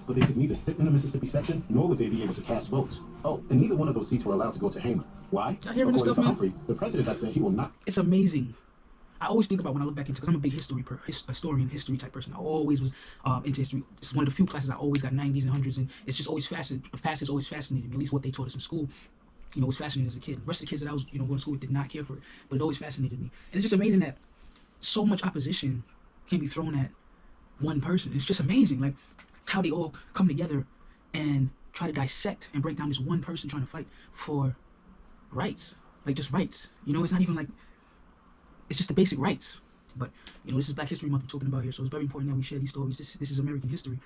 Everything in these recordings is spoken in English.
but they could neither sit in the Mississippi section, nor would they be able to cast votes. Oh, and neither one of those seats were allowed to go to Hamer. Why? According to Humphrey, the president has said he will not. It's amazing. I always think about when I look back into, because I'm a big historian, history type person. I always was into history. It's one of the few classes I always got 90s and 100s, and it's just always fascinating. The past has always fascinated me. At least what they taught us in school, you know, was fascinating as a kid. The rest of the kids that I was, you know, going to school with did not care for it, but it always fascinated me. And it's just amazing that so much opposition can be thrown at one person. It's just amazing, like how they all come together and try to dissect and break down this one person trying to fight for rights, like just rights. You know, it's not even like, it's just the basic rights. But you know, this is Black History Month we're talking about here, so it's very important that we share these stories. This is American history.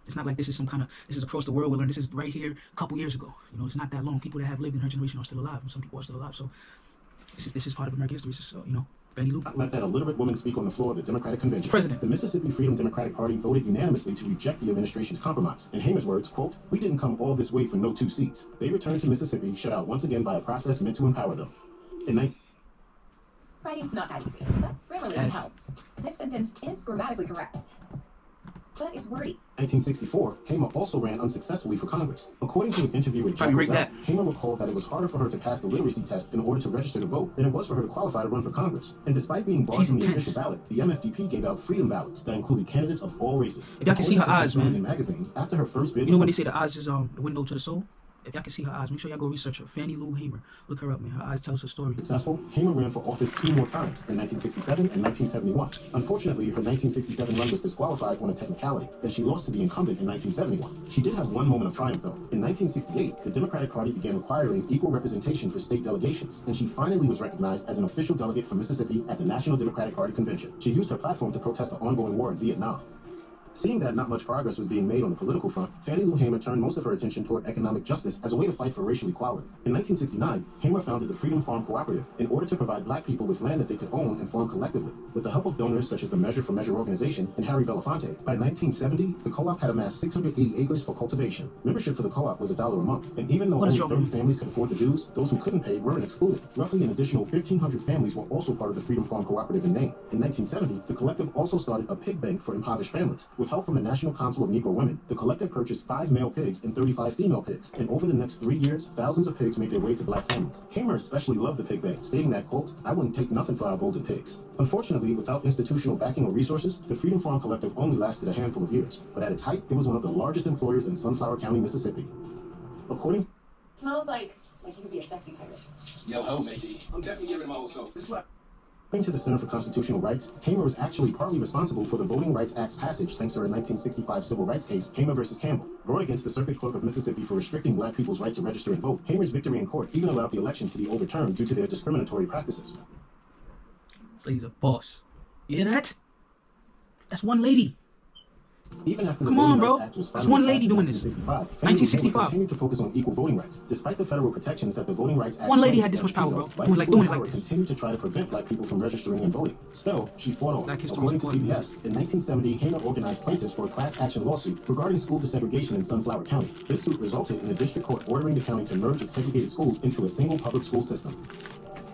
It's not like this is some kind of, this is across the world we learned. This is right here a couple years ago. You know, it's not that long. People that have lived in her generation are still alive, and some people are still alive. So this is part of American history. This is, you know, Frannie Lou. Let that illiterate woman speak on the floor of the Democratic Convention. President. The Mississippi Freedom Democratic Party voted unanimously to reject the administration's compromise. In Hamer's words, quote, "We didn't come all this way for no 2 seats. They returned to Mississippi, shut out once again by a process meant to empower them." Writing's not that easy, but Grammarly helps. This sentence is grammatically correct, but it's wordy. 1964, Hamer also ran unsuccessfully for Congress. According to an interview with Jack Rosell, Hamer recalled that it was harder for her to pass the literacy test in order to register to vote than it was for her to qualify to run for Congress. And despite being barred from the official ballot, the MFDP gave out freedom ballots that included candidates of all races. If y'all can see her eyes, man. Magazine, after her first bid, you know when they say the eyes is the window to the soul? If y'all can see her eyes, make sure y'all go research her. Frannie Lou Hamer. Look her up, man. Her eyes tell us her story. Successful, Hamer ran for office 2 more times, in 1967 and 1971. Unfortunately, her 1967 run was disqualified on a technicality, as she lost to the incumbent in 1971. She did have one moment of triumph, though. In 1968, the Democratic Party began acquiring equal representation for state delegations, and she finally was recognized as an official delegate for Mississippi at the National Democratic Party Convention. She used her platform to protest the ongoing war in Vietnam. Seeing that not much progress was being made on the political front, Frannie Lou Hamer turned most of her attention toward economic justice as a way to fight for racial equality. In 1969, Hamer founded the Freedom Farm Cooperative in order to provide Black people with land that they could own and farm collectively. With the help of donors such as the Measure for Measure organization and Harry Belafonte, by 1970, the co-op had amassed 680 acres for cultivation. Membership for the co-op was $1 a month, and even though only 30 families could afford the dues, those who couldn't pay weren't excluded. Roughly an additional 1,500 families were also part of the Freedom Farm Cooperative in name. In 1970, the collective also started a pig bank for impoverished families. With help from the National Council of Negro Women, the collective purchased 5 male pigs and 35 female pigs, and over the next 3 years, thousands of pigs made their way to Black families. Hamer especially loved the pig bank, stating that, quote, "I wouldn't take nothing for our golden pigs." Unfortunately, without institutional backing or resources, the Freedom Farm Collective only lasted a handful of years, but at its height, it was one of the largest employers in Sunflower County, Mississippi. According... Smells like you could be a sexy pirate. Yo, ho, matey. I'm definitely giving my old soul. This what? According to the Center for Constitutional Rights, Hamer was actually partly responsible for the Voting Rights Act's passage thanks to her 1965 civil rights case, Hamer versus Campbell, brought against the Circuit Clerk of Mississippi for restricting Black people's right to register and vote. Hamer's victory in court even allowed the elections to be overturned due to their discriminatory practices. This lady's a boss. You hear that? That's one lady. Even after the Come on, Voting bro. Rights Act was That's one lady doing this. 1965. Continued to focus on equal voting rights, despite the federal protections that the Voting Rights Act. One lady had this much power, bro. Who was like doing it like this. Continued to try to prevent Black people from registering and voting. Still, she fought on. According to PBS, in 1970, Hamer organized plaintiffs for a class action lawsuit regarding school desegregation in Sunflower County. This suit resulted in the district court ordering the county to merge its segregated schools into a single public school system.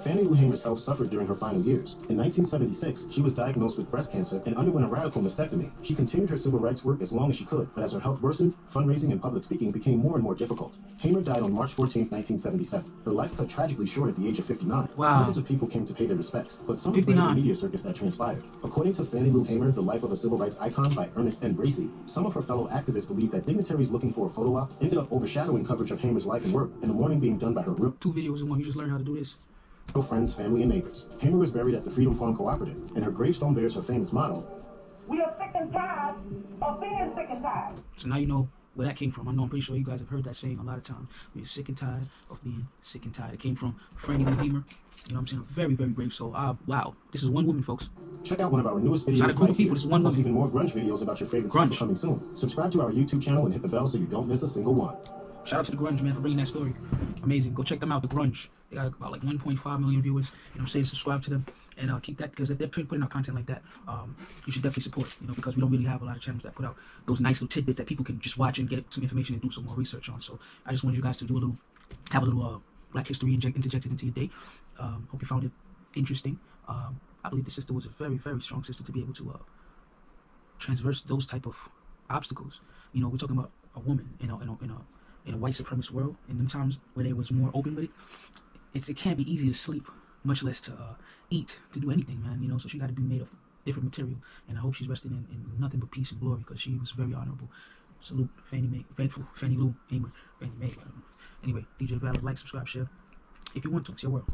Frannie Lou Hamer's health suffered during her final years. In 1976, she was diagnosed with breast cancer and underwent a radical mastectomy. She continued her civil rights work as long as she could, but as her health worsened, fundraising and public speaking became more and more difficult. Hamer died on March 14, 1977. Her life cut tragically short at the age of 59. Wow. Hundreds of people came to pay their respects, but some blamed the media circus that transpired. According to Frannie Lou Hamer, The Life of a Civil Rights Icon by Ernest N. Bracey, some of her fellow activists believe that dignitaries looking for a photo op ended up overshadowing coverage of Hamer's life and work, and the mourning being done by her 2 videos in one. You just learned how to do this. Friends, family, and neighbors. Hamer was buried at the Freedom Farm Cooperative, and her gravestone bears her famous motto, "We are sick and tired of being sick and tired." So now you know where that came from. I know I'm pretty sure you guys have heard that saying a lot of times. We're sick and tired of being sick and tired. It came from Frannie Lou Hamer. You know what I'm saying? A very, very brave soul. Wow. This is one woman, folks. Check out one of our newest videos. Not a group of people, this is one woman. Even more grunge videos about your favorite songs coming soon. Subscribe to our YouTube channel and hit the bell so you don't miss a single one. Shout out to the Grunge, man, for bringing that story. Amazing. Go check them out, the Grunge. They got about like 1.5 million viewers. You know what I'm saying? Subscribe to them and keep that, because if they're putting out content like that, you should definitely support, you know, because we don't really have a lot of channels that put out those nice little tidbits that people can just watch and get some information and do some more research on. So I just wanted you guys to have a little Black history interjected into your day. Hope you found it interesting. I believe the sister was a very, very strong sister to be able to transverse those type of obstacles. You know, we're talking about a woman in a white supremacist world, in them times where they was more open with it. It can't be easy to sleep, much less to eat, to do anything, man. You know, so she got to be made of different material, and I hope she's resting in nothing but peace and glory, because she was very honorable. Salute, Frannie Lou Hamer, Frannie Mae. Anyway, DJ Valor, like, subscribe, share if you want to. It's your world.